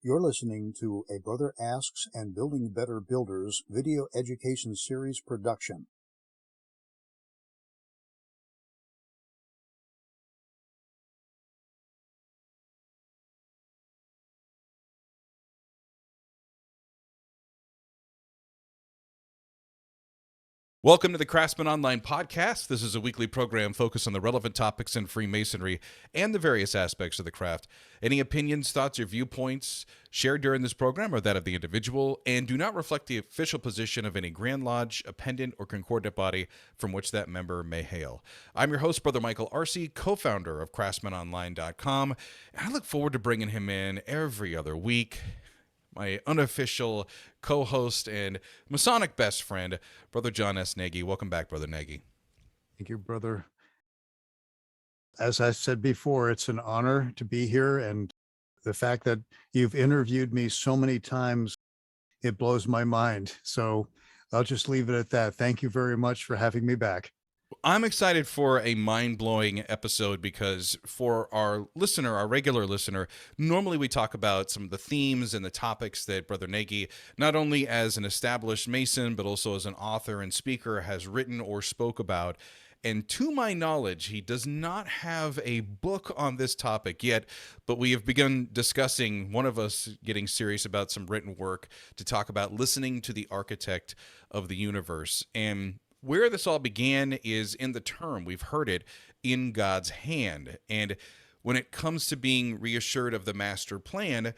You're listening to a Brother Asks and Building Better Builders video education series production. Welcome to the CraftsmanOnLine podcast. This is a weekly program focused on the relevant topics in Freemasonry and the various aspects of the craft. Any opinions, thoughts, or viewpoints shared during this program are that of the individual and do not reflect the official position of any Grand Lodge, appendant, or concordant body from which that member may hail. I'm your host, Brother Michael Arce, co-founder of CraftsmenOnLine.com, and I look forward to bringing him in every other week. My unofficial co-host and Masonic best friend, Brother John S. Nagy. Welcome back, Brother Nagy. Thank you, brother. As I said before, it's an honor to be here, and the fact that you've interviewed me so many times, it blows my mind. So I'll just leave it at that. Thank you very much for having me back. I'm excited for a mind-blowing episode because for our listener, our regular listener, normally we talk about some of the themes and the topics that Brother Nagy, not only as an established Mason, but also as an author and speaker, has written or spoke about. And to my knowledge, he does not have a book on this topic yet, but we have begun discussing, one of us getting serious about some written work to talk about listening to the architect of the universe. And where this all began is in the term, we've heard it, in God's hand. And when it comes to being reassured of the master plan,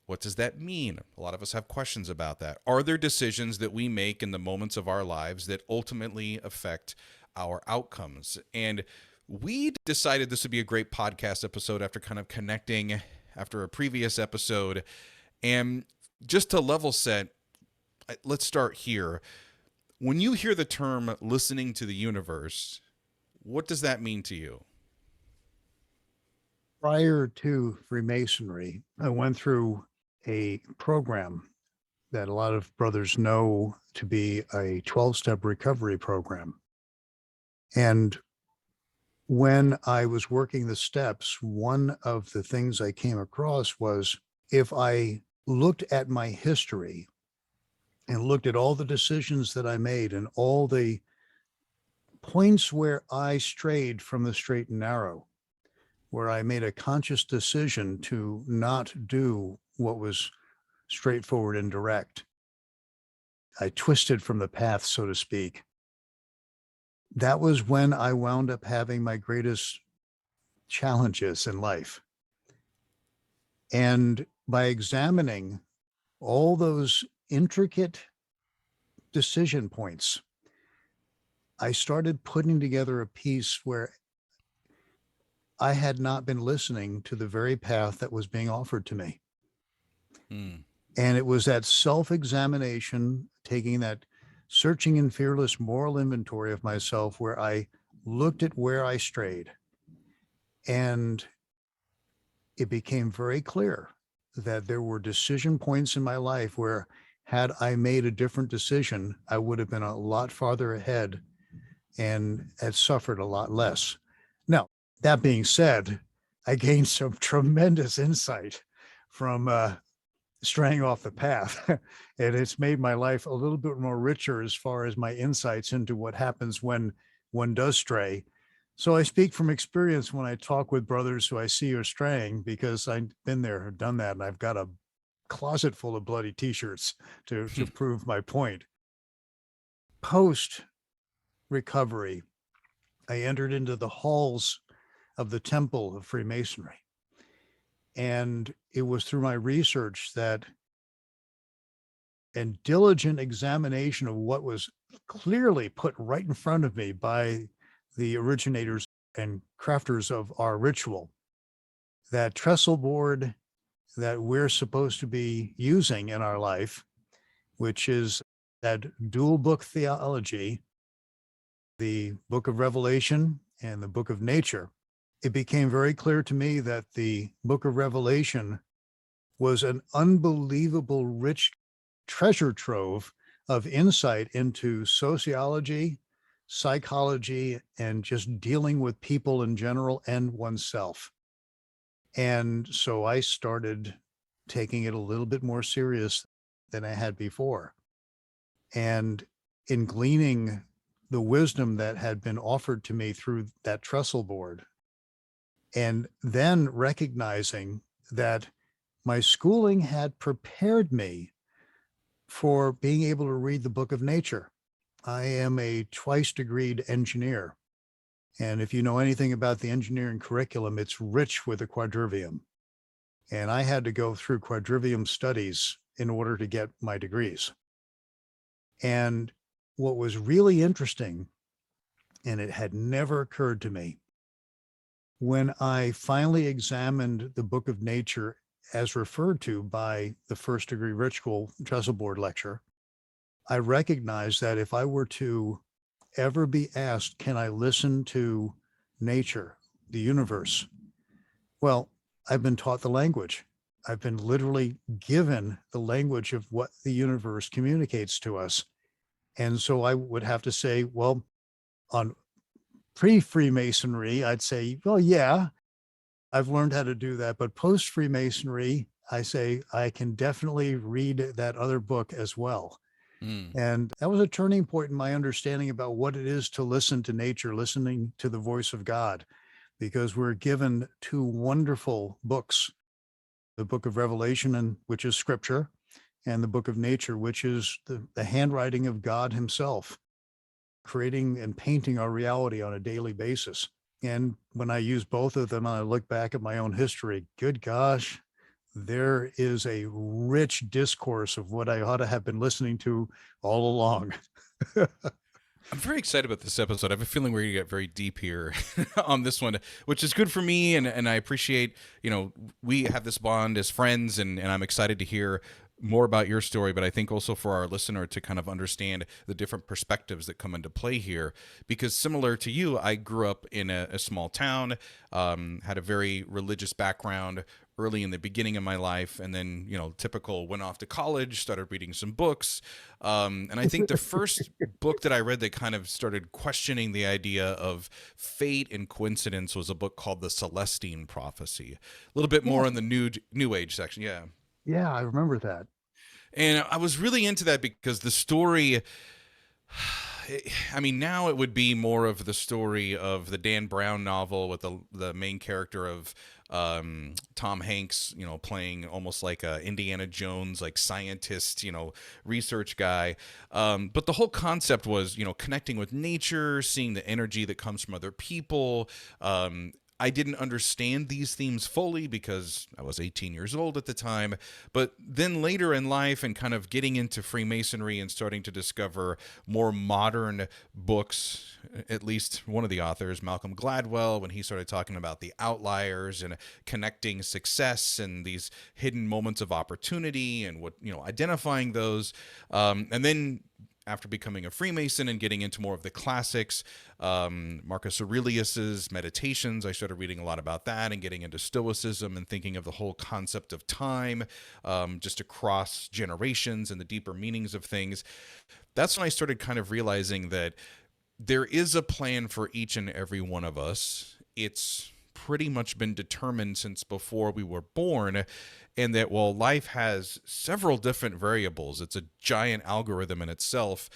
what does that mean? A lot of us have questions about that. Are there decisions that we make in the moments of our lives that ultimately affect our outcomes? And we decided this would be a great podcast episode after kind of connecting after a previous episode. And just to level set, let's start here. When you hear the term listening to the universe, what does that mean to you? Prior to Freemasonry, I went through a program that a lot of brothers know to be a 12-step recovery program. And when I was working the steps, one of the things I came across was if I looked at my history and looked at all the decisions that I made and all the points where I strayed from the straight and narrow, where I made a conscious decision to not do what was straightforward and direct. I twisted from the path, so to speak. That was when I wound up having my greatest challenges in life. And by examining all those intricate decision points, I started putting together a piece where I had not been listening to the very path that was being offered to me. And it was that self-examination, taking that searching and fearless moral inventory of myself, where I looked at where I strayed. And it became very clear that there were decision points in my life where, had I made a different decision, I would have been a lot farther ahead and had suffered a lot less. Now, that being said, I gained some tremendous insight from straying off the path. And it's made my life a little bit more richer as far as my insights into what happens when one does stray. So I speak from experience when I talk with brothers who I see are straying, because I've been there, done that, and I've got a closet full of bloody t-shirts to prove my point. Post recovery, I entered into the halls of the temple of Freemasonry. And it was through my research that and diligent examination of what was clearly put right in front of me by the originators and crafters of our ritual, that trestle-board that we're supposed to be using in our life, which is that dual book theology, the book of Revelation and the book of nature. It became very clear to me that the book of Revelation was an unbelievable rich treasure trove of insight into sociology, psychology, and just dealing with people in general and oneself. And so I started taking it a little bit more serious than I had before. And in gleaning the wisdom that had been offered to me through that trestle board, and then recognizing that my schooling had prepared me for being able to read the book of nature. I am a twice degreed engineer. And if you know anything about the engineering curriculum, it's rich with a quadrivium. And I had to go through quadrivium studies in order to get my degrees. And what was really interesting, and it had never occurred to me, when I finally examined the book of nature as referred to by the first degree ritual trestle board lecture, I recognized that if I were to ever be asked, can I listen to nature, the universe? Well, I've been taught the language. I've been literally given the language of what the universe communicates to us. And so I would have to say, well, on pre-Freemasonry, I'd say, well, yeah, I've learned how to do that. But post-Freemasonry, I say, I can definitely read that other book as well. Mm. And that was a turning point in my understanding about what it is to listen to nature, listening to the voice of God, because we're given two wonderful books, the book of Revelation, and which is scripture, and the book of nature, which is the handwriting of God himself, creating and painting our reality on a daily basis. And when I use both of them, I look back at my own history, good gosh, there is a rich discourse of what I ought to have been listening to all along. I'm very excited about this episode. I have a feeling we're going to get very deep here on this one, which is good for me. And I appreciate, we have this bond as friends, and I'm excited to hear more about your story, but I think also for our listener to kind of understand the different perspectives that come into play here. Because similar to you, I grew up in a small town, had a very religious background early in the beginning of my life, and then, typical, went off to college, started reading some books. And I think the first book that I read that kind of started questioning the idea of fate and coincidence was a book called The Celestine Prophecy. A little bit more in the new age section. Yeah. Yeah, I remember that. And I was really into that because the story, I mean, now it would be more of the story of the Dan Brown novel with the main character of Tom Hanks, playing almost like a Indiana Jones, like scientist, research guy. But the whole concept was, connecting with nature, seeing the energy that comes from other people. I didn't understand these themes fully because I was 18 years old at the time. But then later in life and kind of getting into Freemasonry and starting to discover more modern books, at least one of the authors, Malcolm Gladwell, when he started talking about the outliers and connecting success and these hidden moments of opportunity and what, identifying those. And then after becoming a Freemason and getting into more of the classics, Marcus Aurelius's Meditations, I started reading a lot about that and getting into Stoicism and thinking of the whole concept of time, just across generations and the deeper meanings of things. That's when I started kind of realizing that there is a plan for each and every one of us. It's pretty much been determined since before we were born, and that while life has several different variables, it's a giant algorithm in itself.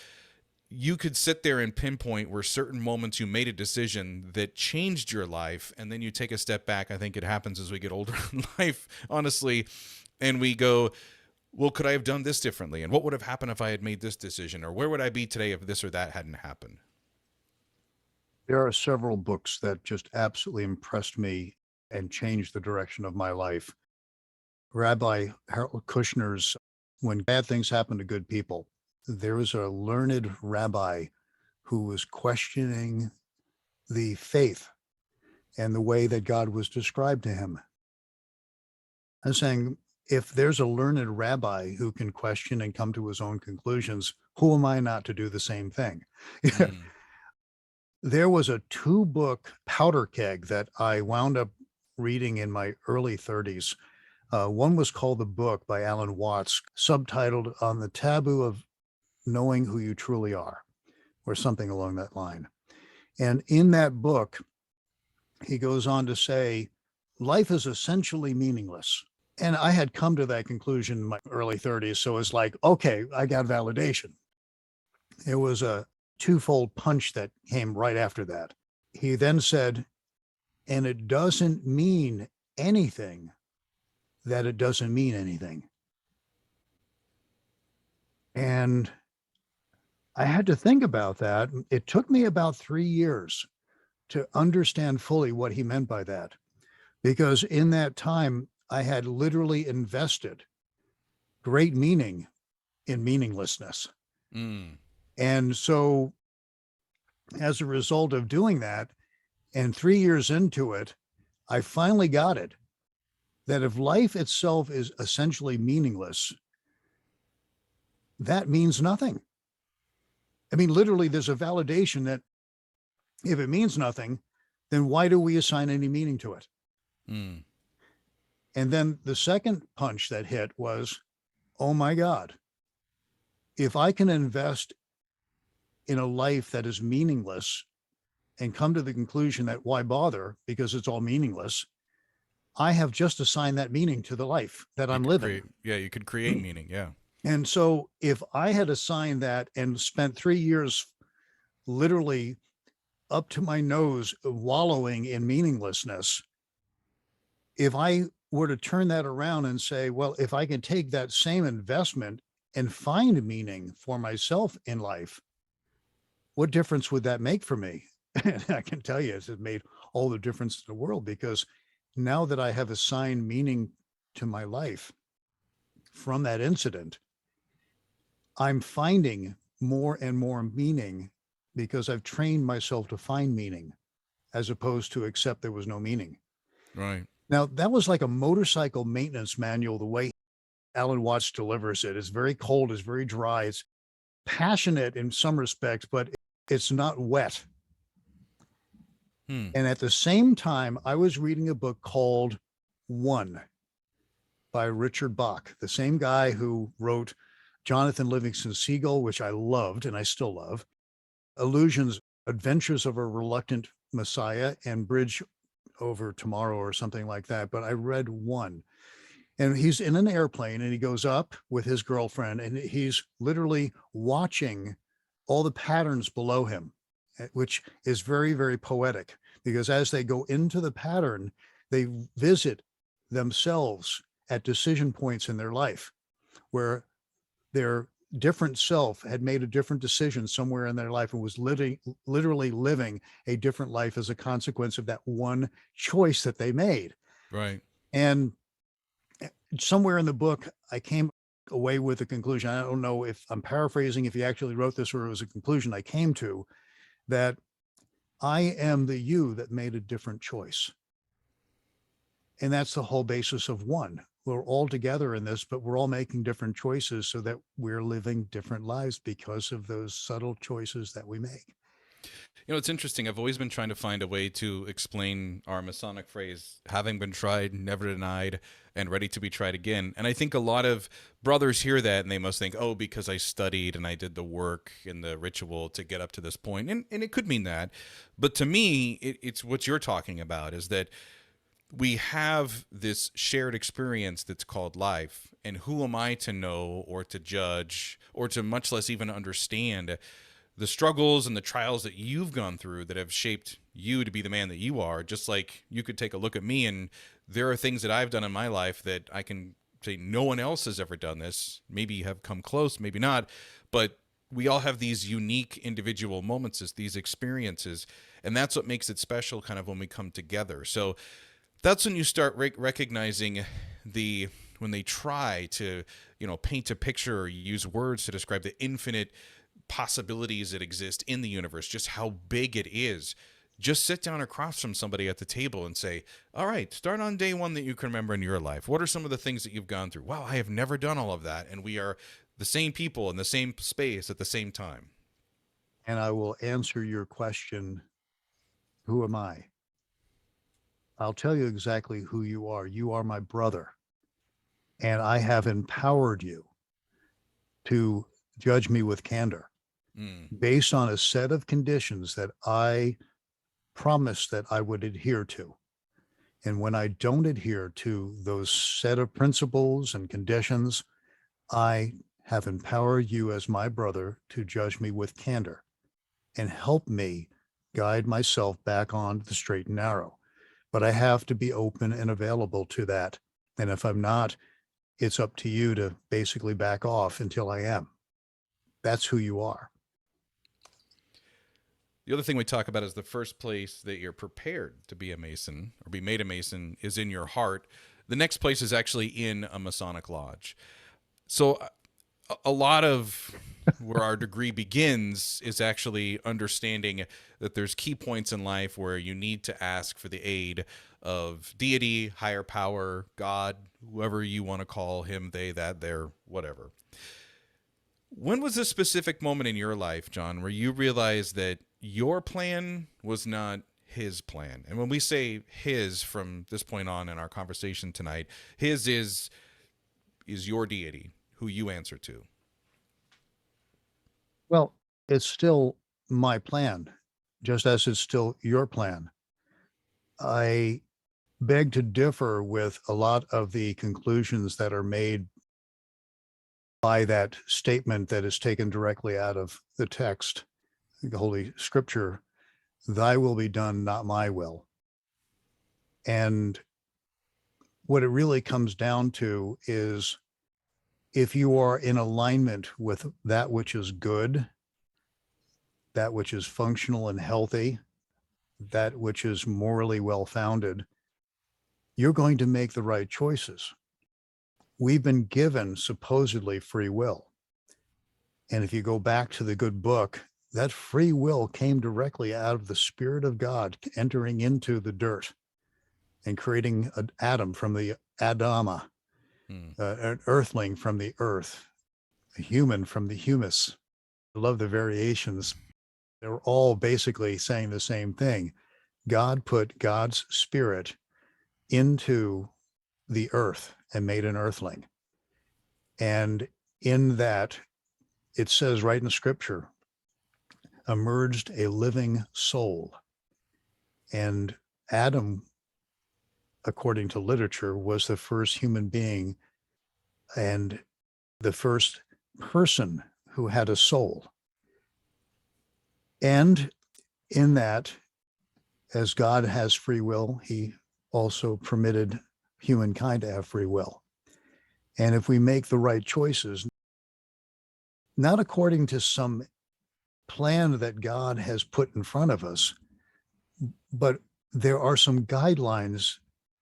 You could sit there and pinpoint where certain moments you made a decision that changed your life, and then you take a step back. I think it happens as we get older in life, honestly, and we go, well, could I have done this differently? And what would have happened if I had made this decision? Or where would I be today if this or that hadn't happened? There are several books that just absolutely impressed me and changed the direction of my life. Rabbi Harold Kushner's When Bad Things Happen to Good People. There was a learned rabbi who was questioning the faith and the way that God was described to him. I'm saying, if there's a learned rabbi who can question and come to his own conclusions, who am I not to do the same thing? Mm. There was a 2-book powder keg that I wound up reading in my early 30s. One was called The Book by Alan Watts, subtitled On the Taboo of Knowing Who You Truly Are, or something along that line. And in that book, he goes on to say, life is essentially meaningless. And I had come to that conclusion in my early 30s. So it's like, okay, I got validation. It was a twofold punch that came right after that. He then said, and it doesn't mean anything that it doesn't mean anything. And I had to think about that. It took me about 3 years to understand fully what he meant by that, because in that time, I had literally invested great meaning in meaninglessness. Mm, And so, as a result of doing that, and 3 years into it, I finally got it that if life itself is essentially meaningless, that means nothing. I mean, literally, there's a validation that if it means nothing, then why do we assign any meaning to it? mm, And then the second punch that hit was, oh my God, if I can invest in a life that is meaningless and come to the conclusion that why bother because it's all meaningless, I have just assigned that meaning to the life that you I'm could living. create, yeah, you could create meaning. Yeah. And so if I had assigned that and spent 3 years literally up to my nose wallowing in meaninglessness, if I were to turn that around and say, well, if I can take that same investment and find meaning for myself in life, what difference would that make for me? And I can tell you, it's made all the difference in the world, because now that I have assigned meaning to my life from that incident, I'm finding more and more meaning because I've trained myself to find meaning as opposed to accept there was no meaning. Right. Now, that was like a motorcycle maintenance manual, the way Alan Watts delivers it. It's very cold, it's very dry, it's passionate in some respects, but it's not wet. Hmm. And at the same time, I was reading a book called One by Richard Bach, the same guy who wrote Jonathan Livingston Seagull, which I loved and I still love, Illusions, Adventures of a Reluctant Messiah, and Bridge Over Tomorrow or something like that. But I read One. And he's in an airplane and he goes up with his girlfriend and he's literally watching all the patterns below him, which is very, very poetic, because as they go into the pattern, they visit themselves at decision points in their life where their different self had made a different decision somewhere in their life and was literally living a different life as a consequence of that one choice that they made. Right. And somewhere in the book, I came away with a conclusion. I don't know if I'm paraphrasing, if he actually wrote this or it was a conclusion I came to, that I am the you that made a different choice. And that's the whole basis of One. We're all together in this, but we're all making different choices so that we're living different lives because of those subtle choices that we make. You know, it's interesting. I've always been trying to find a way to explain our Masonic phrase, having been tried, never denied, and ready to be tried again. And I think a lot of brothers hear that and they must think, oh, because I studied and I did the work and the ritual to get up to this point. And it could mean that. But to me, it's what you're talking about, is that we have this shared experience that's called life. And who am I to know or to judge or to much less even understand the struggles and the trials that you've gone through that have shaped you to be the man that you are? Just like you could take a look at me and there are things that I've done in my life that I can say no one else has ever done this. Maybe you have come close, maybe not, but we all have these unique individual moments, these experiences, and that's what makes it special kind of when we come together. So that's when you start recognizing when they try to, paint a picture or use words to describe the infinite possibilities that exist in the universe, just how big it is. Just sit down across from somebody at the table and say, all right, start on day one that you can remember in your life. What are some of the things that you've gone through? Wow, I have never done all of that. And we are the same people in the same space at the same time. And I will answer your question, who am I? I'll tell you exactly who you are. You are my brother. And I have empowered you to judge me with candor Mm, based on a set of conditions that I promised that I would adhere to. And when I don't adhere to those set of principles and conditions, I have empowered you as my brother to judge me with candor and help me guide myself back on the straight and narrow. But I have to be open and available to that. And if I'm not, it's up to you to basically back off until I am. That's who you are. The other thing we talk about is the first place that you're prepared to be a Mason or be made a Mason is in your heart. The next place is actually in a Masonic lodge. So a lot of where our degree begins is actually understanding that there's key points in life where you need to ask for the aid of deity, higher power, God, whoever you want to call him, they, that, their, whatever. When was a specific moment in your life, John, where you realized that your plan was not his plan? And when we say his from this point on in our conversation tonight, his is your deity, who you answer to. Well, it's still my plan, just as it's still your plan. I beg to differ with a lot of the conclusions that are made by that statement that is taken directly out of the text, the Holy Scripture, thy will be done, not my will. And what it really comes down to is if you are in alignment with that which is good, that which is functional and healthy, that which is morally well-founded, you're going to make the right choices. We've been given supposedly free will. And if you go back to the good book, that free will came directly out of the Spirit of God entering into the dirt and creating an atom from the Adama, an earthling from the earth, a human from the humus. I love the variations. They're all basically saying the same thing. God put God's spirit into the earth and made an earthling. And in that, it says right in Scripture, emerged a living soul. And Adam, according to literature, was the first human being and the first person who had a soul. And in that, as God has free will, he also permitted humankind to have free will. And if we make the right choices, not according to some plan that God has put in front of us, but there are some guidelines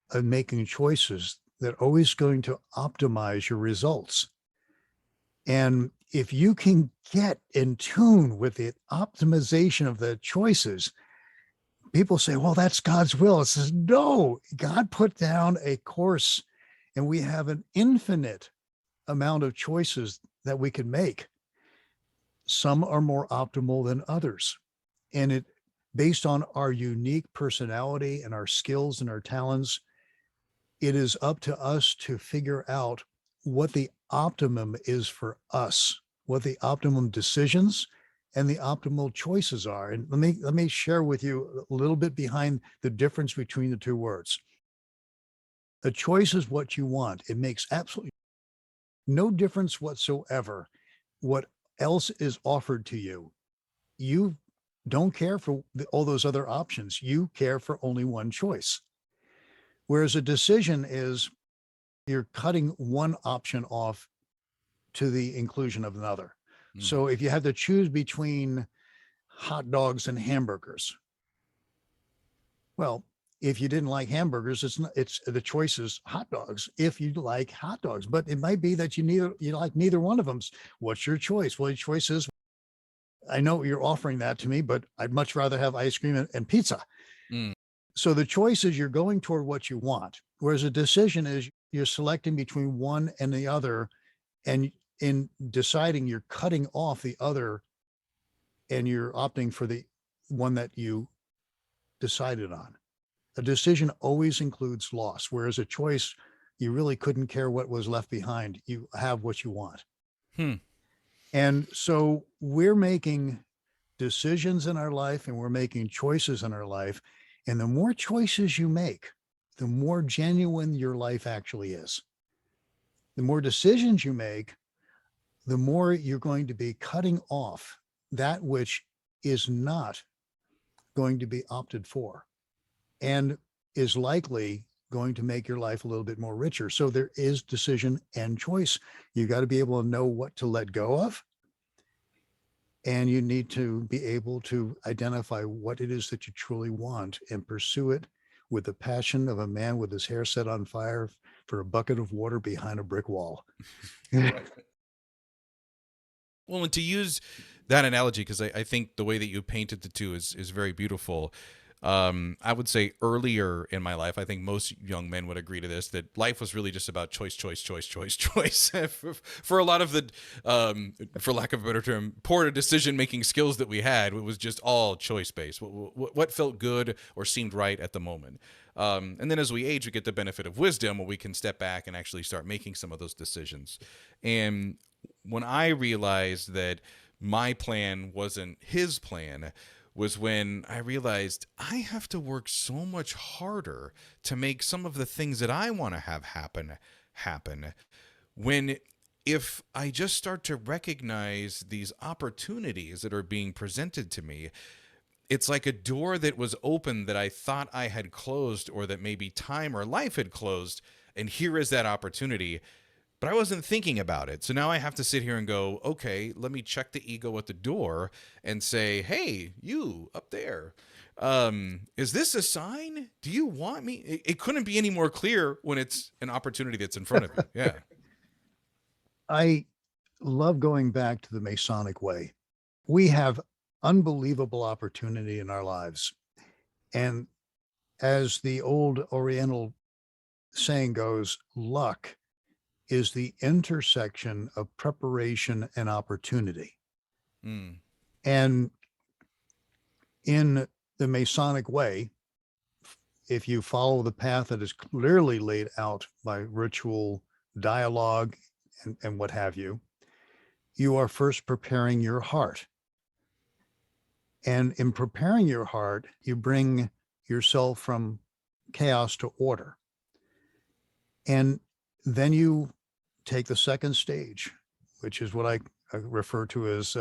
of making choices that are always going to optimize your results. And if you can get in tune with the optimization of the choices, people say, well, that's God's will. It says, no, God put down a course and we have an infinite amount of choices that we can make. Some are more optimal than others. And it, based on our unique personality and our skills and our talents, it is up to us to figure out what the optimum is for us, what the optimum decisions and the optimal choices are. And let me share with you a little bit behind the difference between the two words. A choice is what you want. It makes absolutely no difference whatsoever what else is offered to you. You don't care for all those other options. You care for only one choice. Whereas a decision is you're cutting one option off to the inclusion of another. So if you had to choose between hot dogs and hamburgers, well, if you didn't like hamburgers, it's the choice is hot dogs. If you like hot dogs, but it might be that you like neither one of them. What's your choice? Well, your choice is, I know you're offering that to me, but I'd much rather have ice cream and pizza. So the choice is you're going toward what you want, whereas a decision is you're selecting between one and the other, and in deciding you're cutting off the other and you're opting for the one that you decided on. A decision always includes loss, whereas a choice, you really couldn't care what was left behind. You have what you want. And so we're making decisions in our life and we're making choices in our life. And the more choices you make, the more genuine your life actually is. The more decisions you make, the more you're going to be cutting off that which is not going to be opted for and is likely going to make your life a little bit more richer. So there is decision and choice. You got to be able to know what to let go of. And you need to be able to identify what it is that you truly want and pursue it with the passion of a man with his hair set on fire for a bucket of water behind a brick wall. Well, and to use that analogy, because I think the way that you painted the two is very beautiful. I would say earlier in my life, I think most young men would agree to this, that life was really just about choice. For a lot of the, for lack of a better term, poor decision-making skills that we had, it was just all choice-based. What felt good or seemed right at the moment. And then as we age, we get the benefit of wisdom where we can step back and actually start making some of those decisions. And when I realized that my plan wasn't his plan was when I realized I have to work so much harder to make some of the things that I want to have happen. When if I just start to recognize these opportunities that are being presented to me, it's like a door that was open that I thought I had closed, or that maybe time or life had closed, and here is that opportunity. But I wasn't thinking about it. So now I have to sit here and go, okay, let me check the ego at the door and say, hey, you up there, is this a sign? Do you want me? It couldn't be any more clear when it's an opportunity that's in front of you. Yeah. I love going back to the Masonic way. We have unbelievable opportunity in our lives. And as the old Oriental saying goes, luck is the intersection of preparation and opportunity. Mm. And in the Masonic way, if you follow the path that is clearly laid out by ritual, dialogue, and what have you, you are first preparing your heart. And in preparing your heart, you bring yourself from chaos to order. And then you take the second stage, which is what I refer to as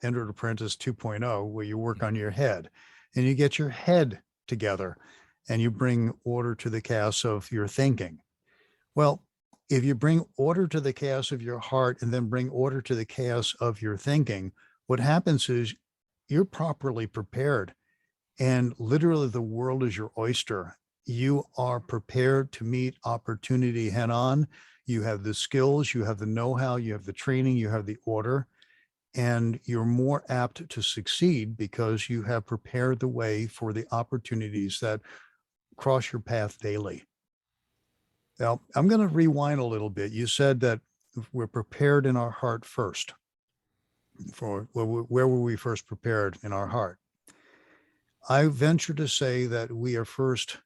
Entered Apprentice 2.0, where you work on your head and you get your head together and you bring order to the chaos of your thinking. Well, if you bring order to the chaos of your heart and then bring order to the chaos of your thinking, what happens is you're properly prepared, and literally the world is your oyster. You are prepared to meet opportunity head on. You have the skills, you have the know-how, you have the training, you have the order, and you're more apt to succeed because you have prepared the way for the opportunities that cross your path daily. Now, I'm going to rewind a little bit. You said that we're prepared in our heart first. For where were we first prepared in our heart? I venture to say that we are first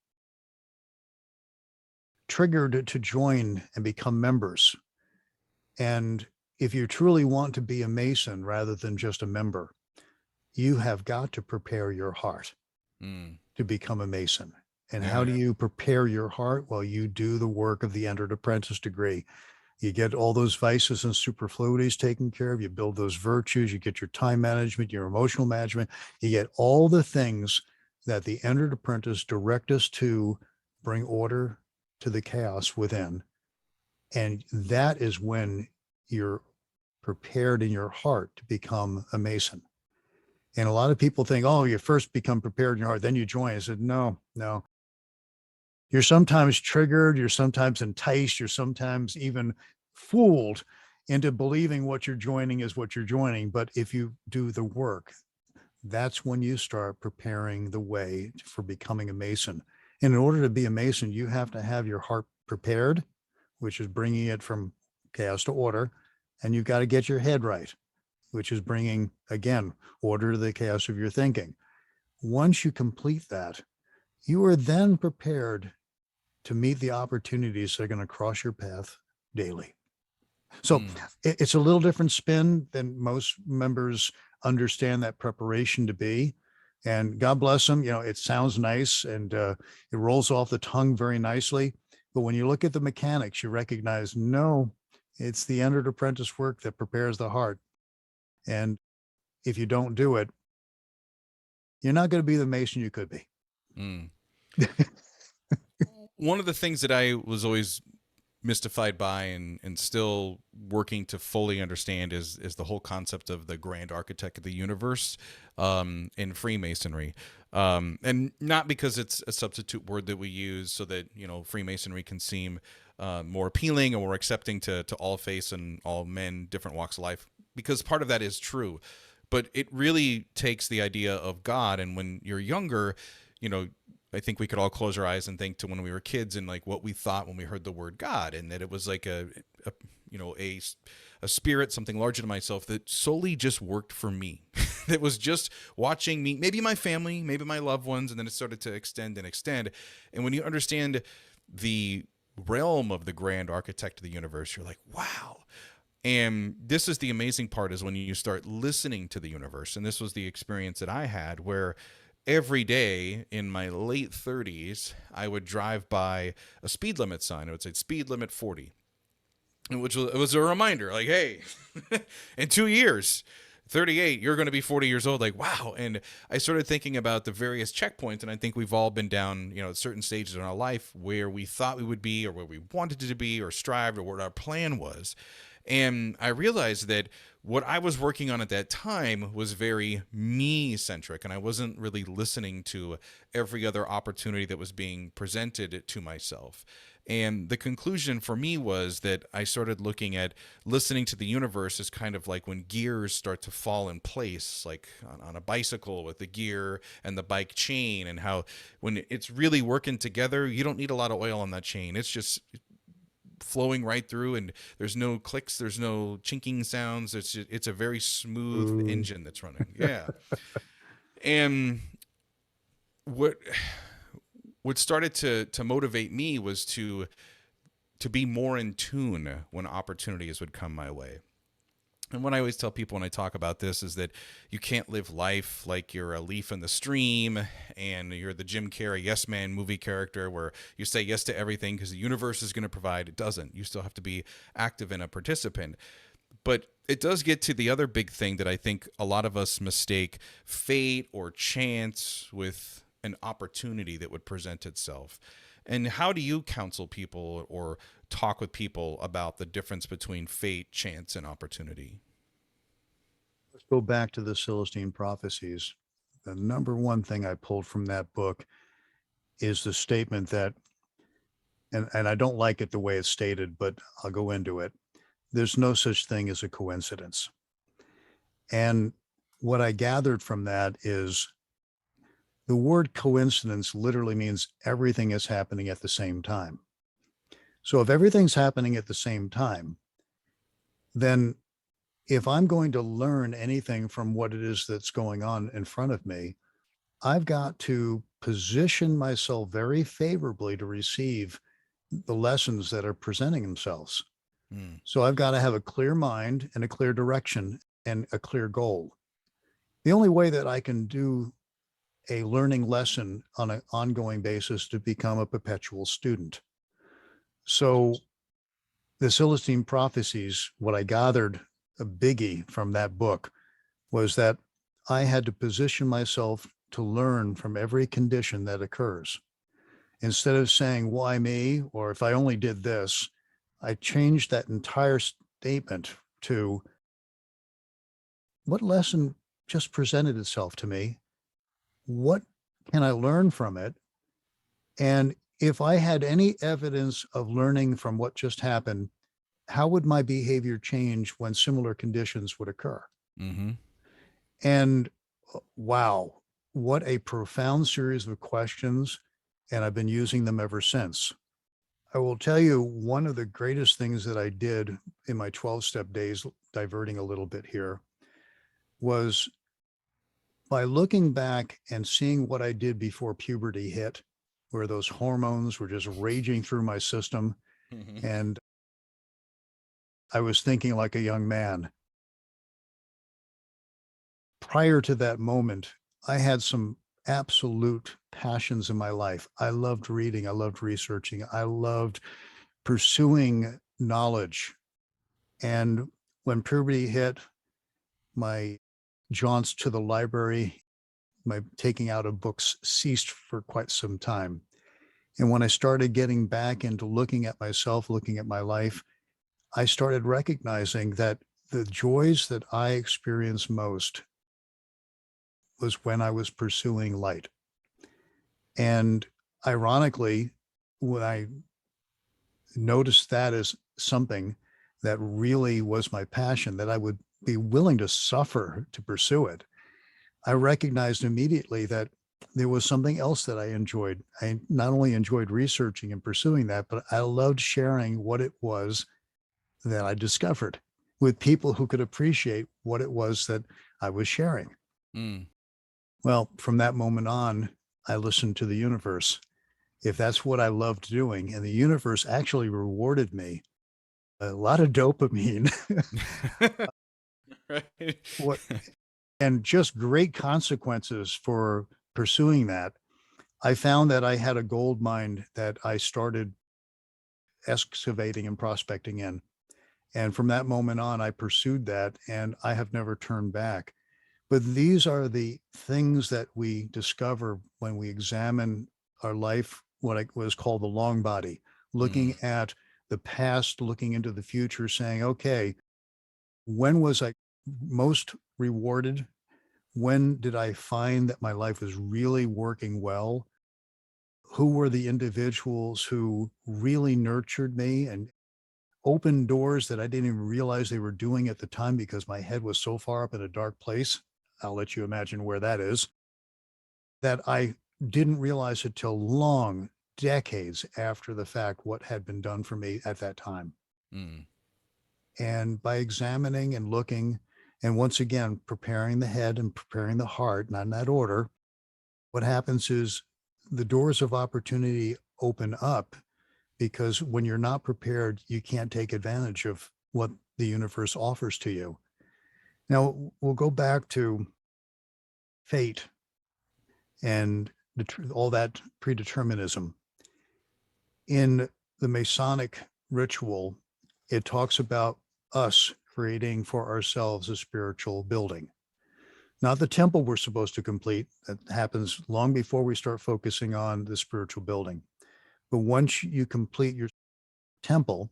triggered to join and become members. And if you truly want to be a Mason rather than just a member, you have got to prepare your heart to become a Mason. And how do you prepare your heart? Well, you do the work of the Entered Apprentice degree. You get all those vices and superfluities taken care of. You build those virtues. You get your time management, your emotional management. You get all the things that the Entered Apprentice direct us to bring order to the chaos within. And that is when you're prepared in your heart to become a Mason. And a lot of people think, oh, you first become prepared in your heart, then you join. I said, no. You're sometimes triggered, you're sometimes enticed, you're sometimes even fooled into believing what you're joining is what you're joining. But if you do the work, that's when you start preparing the way for becoming a Mason. And in order to be a Mason, you have to have your heart prepared, which is bringing it from chaos to order. And you've got to get your head right, which is bringing, again, order to the chaos of your thinking. Once you complete that, you are then prepared to meet the opportunities that are going to cross your path daily. So it's a little different spin than most members understand that preparation to be. And God bless them. It sounds nice and it rolls off the tongue very nicely. But when you look at the mechanics, you recognize, no, it's the entered apprentice work that prepares the heart. And if you don't do it, you're not going to be the mason you could be. Mm. One of the things that I was always mystified by and still working to fully understand is the whole concept of the grand architect of the universe in Freemasonry. And not because it's a substitute word that we use so that, Freemasonry can seem more appealing or more accepting to all faiths and all men, different walks of life, because part of that is true. But it really takes the idea of God. And when you're younger, I think we could all close our eyes and think to when we were kids and like what we thought when we heard the word God, and that it was like a spirit, something larger than myself that solely just worked for me. That was just watching me, maybe my family, maybe my loved ones, and then it started to extend and extend. And when you understand the realm of the grand architect of the universe, you're like, wow. And this is the amazing part, is when you start listening to the universe. And this was the experience that I had, where every day in my late 30s, I would drive by a speed limit sign. It would say speed limit 40, which was a reminder, like, hey, in 2 years, 38, you're going to be 40 years old. Like, wow. And I started thinking about the various checkpoints, and I think we've all been down, at certain stages in our life where we thought we would be, or where we wanted to be, or strived, or what our plan was. And I realized that what I was working on at that time was very me-centric, and I wasn't really listening to every other opportunity that was being presented to myself. And the conclusion for me was that I started looking at listening to the universe as kind of like when gears start to fall in place, like on a bicycle with the gear and the bike chain, and how when it's really working together, you don't need a lot of oil on that chain. It's just flowing right through, and there's no clicks, there's no chinking sounds. It's a very smooth engine that's running. Yeah. And what started to motivate me was to be more in tune when opportunities would come my way. And what I always tell people when I talk about this is that you can't live life like you're a leaf in the stream and you're the Jim Carrey yes man movie character where you say yes to everything because the universe is going to provide. It doesn't. You still have to be active and a participant. But it does get to the other big thing that I think a lot of us mistake fate or chance with an opportunity that would present itself. And how do you counsel people or talk with people about the difference between fate, chance, and opportunity? Let's go back to the Celestine prophecies. The number one thing I pulled from that book is the statement that, and I don't like it the way it's stated, but I'll go into it. There's no such thing as a coincidence. And what I gathered from that is the word coincidence literally means everything is happening at the same time. So if everything's happening at the same time, then if I'm going to learn anything from what it is that's going on in front of me, I've got to position myself very favorably to receive the lessons that are presenting themselves. So I've got to have a clear mind and a clear direction and a clear goal. The only way that I can do a learning lesson on an ongoing basis to become a perpetual student. So the Celestine prophecies, what I gathered a biggie from that book was that I had to position myself to learn from every condition that occurs. Instead of saying, why me? Or if I only did this, I changed that entire statement to what lesson just presented itself to me? What can I learn from it? And if I had any evidence of learning from what just happened, how would my behavior change when similar conditions would occur? Mm-hmm. And wow, what a profound series of questions. And I've been using them ever since. I will tell you, one of the greatest things that I did in my 12-step days, diverting a little bit here, was by looking back and seeing what I did before puberty hit, where those hormones were just raging through my system. Mm-hmm. And I was thinking like a young man. Prior to that moment, I had some absolute passions in my life. I loved reading. I loved researching. I loved pursuing knowledge. And when puberty hit, my jaunts to the library, my taking out of books ceased for quite some time. And when I started getting back into looking at myself, looking at my life, I started recognizing that the joys that I experienced most was when I was pursuing light. And ironically, when I noticed that as something that really was my passion, that I would be willing to suffer to pursue it, I recognized immediately that there was something else that I enjoyed. I not only enjoyed researching and pursuing that, but I loved sharing what it was that I discovered with people who could appreciate what it was that I was sharing. Mm. Well, from that moment on, I listened to the universe. If that's what I loved doing, and the universe actually rewarded me a lot of dopamine, Right. what and just great consequences for pursuing that. I found that I had a gold mine that I started excavating and prospecting in. And from that moment on, I pursued that and I have never turned back. But these are the things that we discover when we examine our life, what was called the long body, looking Mm. at the past, looking into the future, saying, okay, when was I most rewarded? When did I find that my life was really working well? Who were the individuals who really nurtured me and opened doors that I didn't even realize they were doing at the time because my head was so far up in a dark place? I'll let you imagine where that is, that I didn't realize it till long decades after the fact what had been done for me at that time. Mm. And by examining and looking, and once again, preparing the head and preparing the heart, not in that order, what happens is the doors of opportunity open up, because when you're not prepared, you can't take advantage of what the universe offers to you. Now, we'll go back to fate and all that predeterminism. In the Masonic ritual, it talks about us creating for ourselves a spiritual building. Not the temple we're supposed to complete. That happens long before we start focusing on the spiritual building. But once you complete your temple,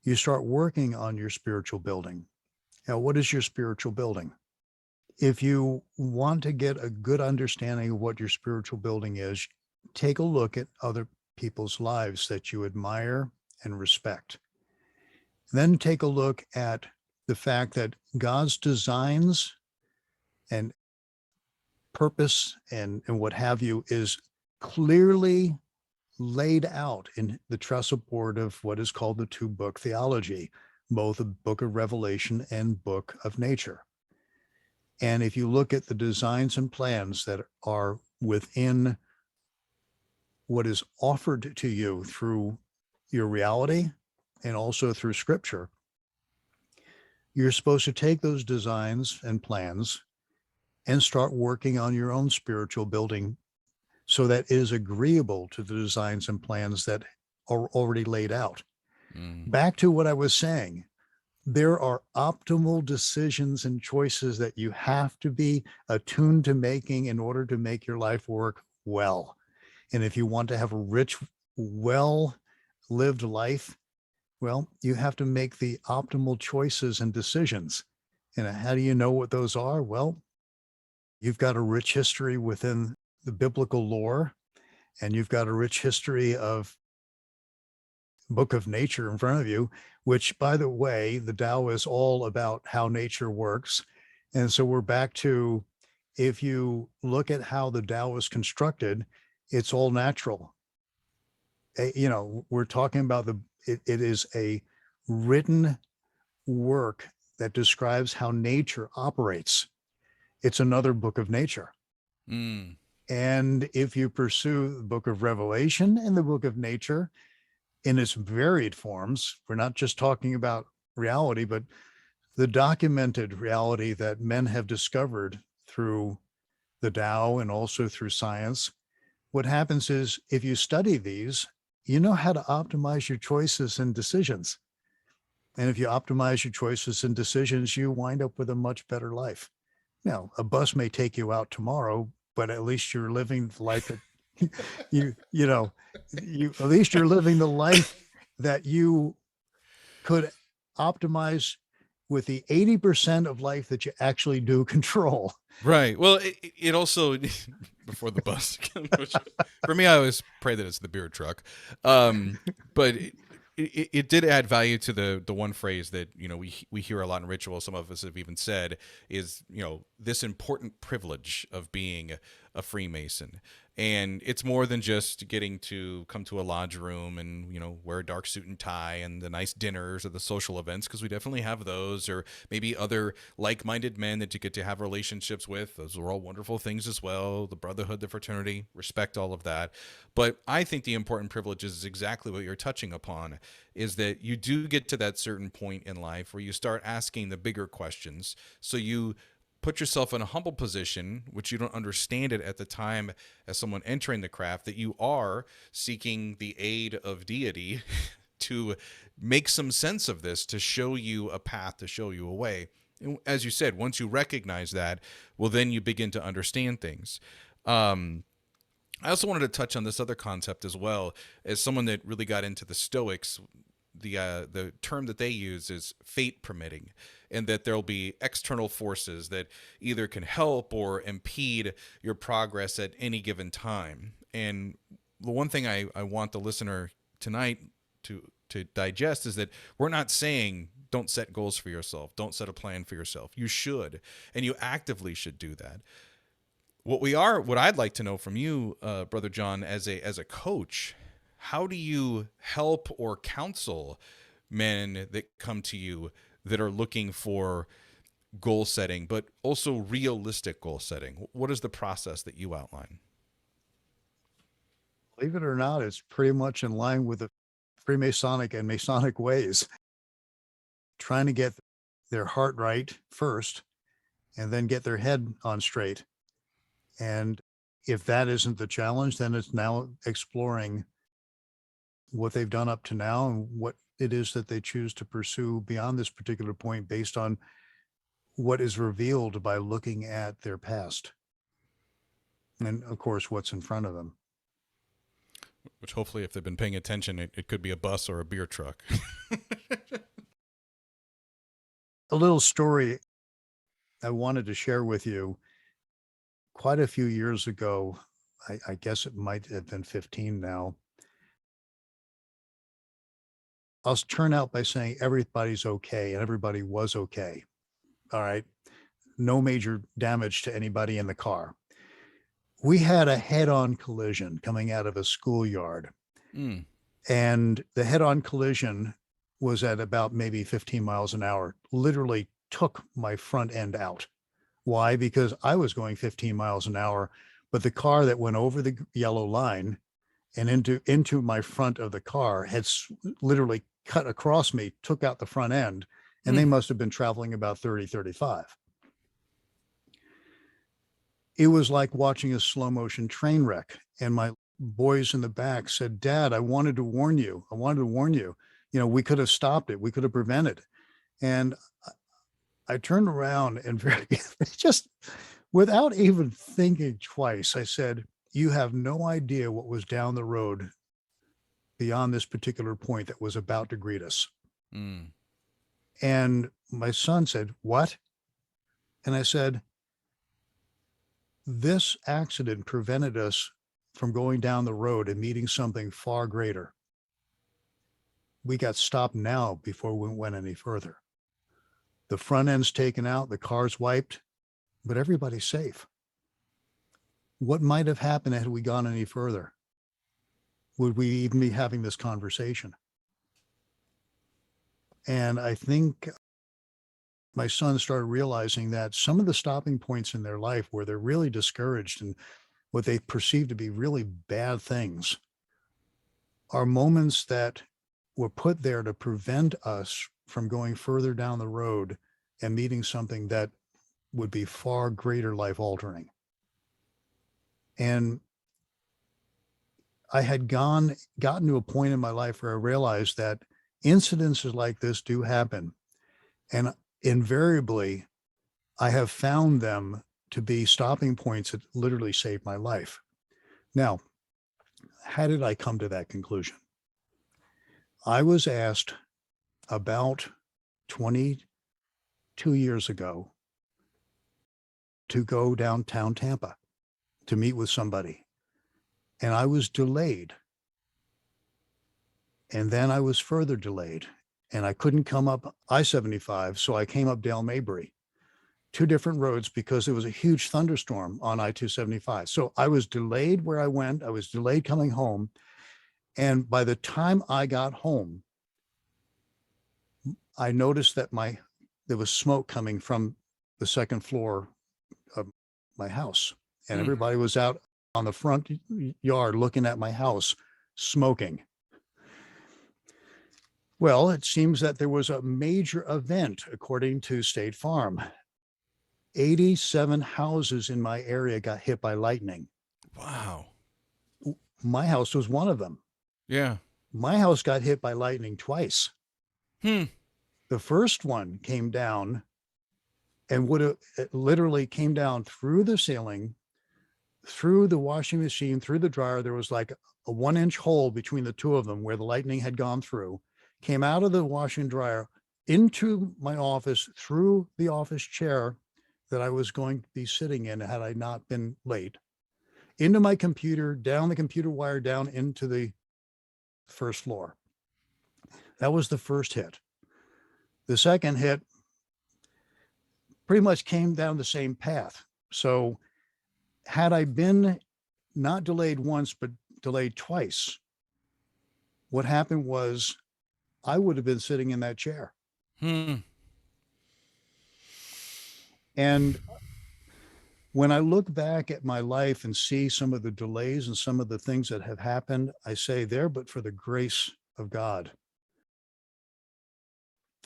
you start working on your spiritual building. Now, what is your spiritual building? If you want to get a good understanding of what your spiritual building is, take a look at other people's lives that you admire and respect. Then take a look at the fact that God's designs and purpose and what have you is clearly laid out in the trestle-board of what is called the two-book theology, both the book of Revelation and book of nature. And if you look at the designs and plans that are within what is offered to you through your reality and also through scripture, you're supposed to take those designs and plans and start working on your own spiritual building so that it is agreeable to the designs and plans that are already laid out. Mm. Back to what I was saying, there are optimal decisions and choices that you have to be attuned to making in order to make your life work well. And if you want to have a rich, well lived life, well, you have to make the optimal choices and decisions. And how do you know what those are? Well, you've got a rich history within the biblical lore, and you've got a rich history of book of nature in front of you, which, by the way, the Tao is all about how nature works. And so we're back to, if you look at how the Tao is constructed, it's all natural. We're talking about it is a written work that describes how nature operates. It's another book of nature. Mm. And if you pursue the book of Revelation and the book of nature in its varied forms, we're not just talking about reality, but the documented reality that men have discovered through the Tao and also through science, what happens is if you study these, you know how to optimize your choices and decisions. And if you optimize your choices and decisions, you wind up with a much better life. Now, a bus may take you out tomorrow, but at least you're living the life that you know, at least you're living the life that you could optimize with the 80% of life that you actually do control. Right. Well, it also before the bus. For me, I always pray that it's the beer truck. But it did add value to the one phrase that we hear a lot in ritual. Some of us have even said is this important privilege of being a Freemason. And it's more than just getting to come to a lodge room and, wear a dark suit and tie and the nice dinners or the social events, because we definitely have those, or maybe other like-minded men that you get to have relationships with. Those are all wonderful things as well. The brotherhood, the fraternity, respect all of that. But I think the important privilege is exactly what you're touching upon, is that you do get to that certain point in life where you start asking the bigger questions. So you put yourself in a humble position, which you don't understand it at the time as someone entering the craft, that you are seeking the aid of deity to make some sense of this, to show you a path, to show you a way. And as you said, once you recognize that, well, then you begin to understand things. I also wanted to touch on this other concept as well. As someone that really got into the Stoics, the term that they use is fate permitting, and that there'll be external forces that either can help or impede your progress at any given time. And the one thing I want the listener tonight to digest is that we're not saying don't set goals for yourself, don't set a plan for yourself. You should, and you actively should do that. What I'd like to know from you, Brother John, as a coach, how do you help or counsel men that come to you that are looking for goal setting, but also realistic goal setting? What is the process that you outline? Believe it or not, it's pretty much in line with the Freemasonic and Masonic ways, trying to get their heart right first and then get their head on straight. And if that isn't the challenge, then it's now exploring what they've done up to now and what it is that they choose to pursue beyond this particular point based on what is revealed by looking at their past. And of course, what's in front of them. Which hopefully, if they've been paying attention, it could be a bus or a beer truck. A little story I wanted to share with you. Quite a few years ago, I guess it might have been 15 now, I'll turn out by saying everybody's okay, and everybody was okay. All right. No major damage to anybody in the car. We had a head-on collision coming out of a schoolyard. Mm. And the head-on collision was at about maybe 15 miles an hour, literally took my front end out. Why? Because I was going 15 miles an hour, but the car that went over the yellow line and into my front of the car had literally cut across me, took out the front end, and they must have been traveling about 30, 35. It was like watching a slow motion train wreck. And my boys in the back said, "Dad, I wanted to warn you. I wanted to warn you. We could have stopped it. We could have prevented." And I turned around and just without even thinking twice, I said, "You have no idea what was down the road beyond this particular point that was about to greet us." Mm. And my son said, "What?" And I said, "This accident prevented us from going down the road and meeting something far greater. We got stopped now before we went any further. The front end's taken out, the car's wiped, but everybody's safe. What might have happened had we gone any further? Would we even be having this conversation?" And I think my son started realizing that some of the stopping points in their life where they're really discouraged and what they perceive to be really bad things are moments that were put there to prevent us from going further down the road and meeting something that would be far greater life altering. And I had gotten to a point in my life where I realized that incidences like this do happen. And invariably, I have found them to be stopping points that literally saved my life. Now, how did I come to that conclusion? I was asked about 22 years ago to go downtown Tampa to meet with somebody. And I was delayed. And then I was further delayed. And I couldn't come up I-75, so I came up Dale Mabry, two different roads, because there was a huge thunderstorm on I-275. So I was delayed where I went. I was delayed coming home. And by the time I got home, I noticed that there was smoke coming from the second floor of my house. And everybody was out on the front yard looking at my house, smoking. Well, it seems that there was a major event, according to State Farm. 87 houses in my area got hit by lightning. Wow. My house was one of them. Yeah. My house got hit by lightning twice. Hmm. The first one came down and it literally came down through the ceiling, through the washing machine, through the dryer. There was like a 1-inch hole between the two of them where the lightning had gone through, came out of the washing and dryer into my office, through the office chair that I was going to be sitting in had I not been late, into my computer, down the computer wire, down into the first floor. That was the first hit. The second hit pretty much came down the same path. So had I been not delayed once, but delayed twice, what happened was I would have been sitting in that chair. Hmm. And when I look back at my life and see some of the delays and some of the things that have happened, I say there, but for the grace of God,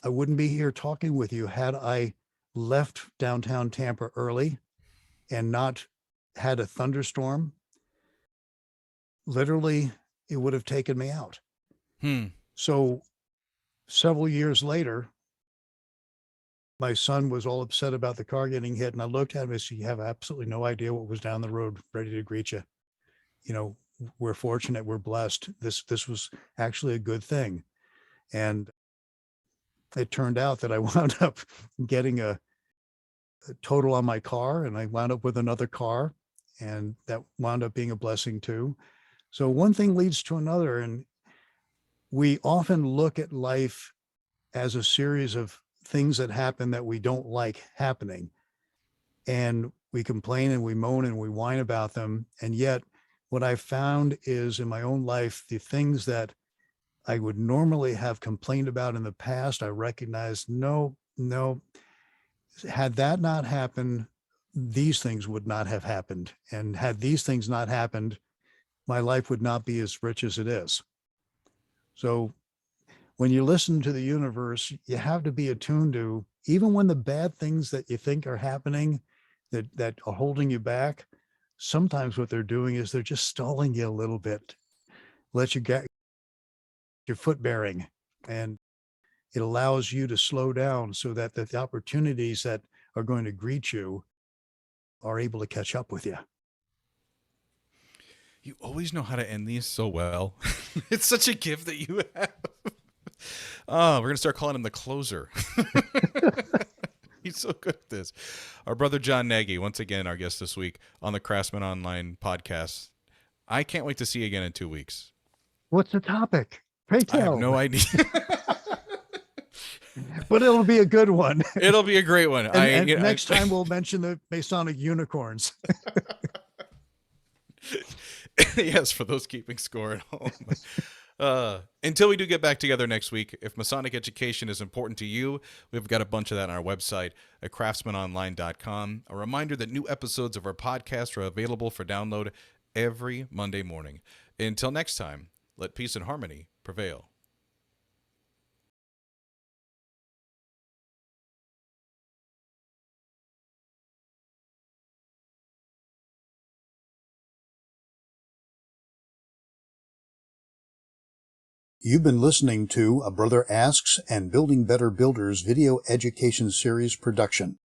I wouldn't be here talking with you had I left downtown Tampa early and not had a thunderstorm. Literally, it would have taken me out. Hmm. So several years later, my son was all upset about the car getting hit. And I looked at him and said, you have absolutely no idea what was down the road ready to greet you. You know, we're fortunate, we're blessed. This was actually a good thing. And it turned out that I wound up getting a total on my car, and I wound up with another car, and that wound up being a blessing too. So one thing leads to another. And we often look at life as a series of things that happen that we don't like happening. And we complain and we moan and we whine about them. And yet what I found is in my own life, the things that I would normally have complained about in the past, I recognize, no, had that not happened, these things would not have happened. And had these things not happened, my life would not be as rich as it is. So when you listen to the universe, you have to be attuned to, even when the bad things that you think are happening that are holding you back, sometimes what they're doing is they're just stalling you a little bit, let you get your foot bearing, and it allows you to slow down so that the opportunities that are going to greet you are able to catch up with you. You always know how to end these so well. It's such a gift that you have. Oh, we're going to start calling him the closer. He's so good at this. Our brother John Nagy, once again, our guest this week on the Craftsman Online podcast. I can't wait to see you again in 2 weeks. What's the topic? Pray I have tell. no idea. But it'll be a good one. It'll be a great one. And next time we'll mention the Masonic unicorns. Yes, for those keeping score at home. Until we do get back together next week, if Masonic education is important to you, we've got a bunch of that on our website at CraftsmenOnLine.com. A reminder that new episodes of our podcast are available for download every Monday morning. Until next time, let peace and harmony prevail. You've been listening to a Brother Asks and Building Better Builders video education series production.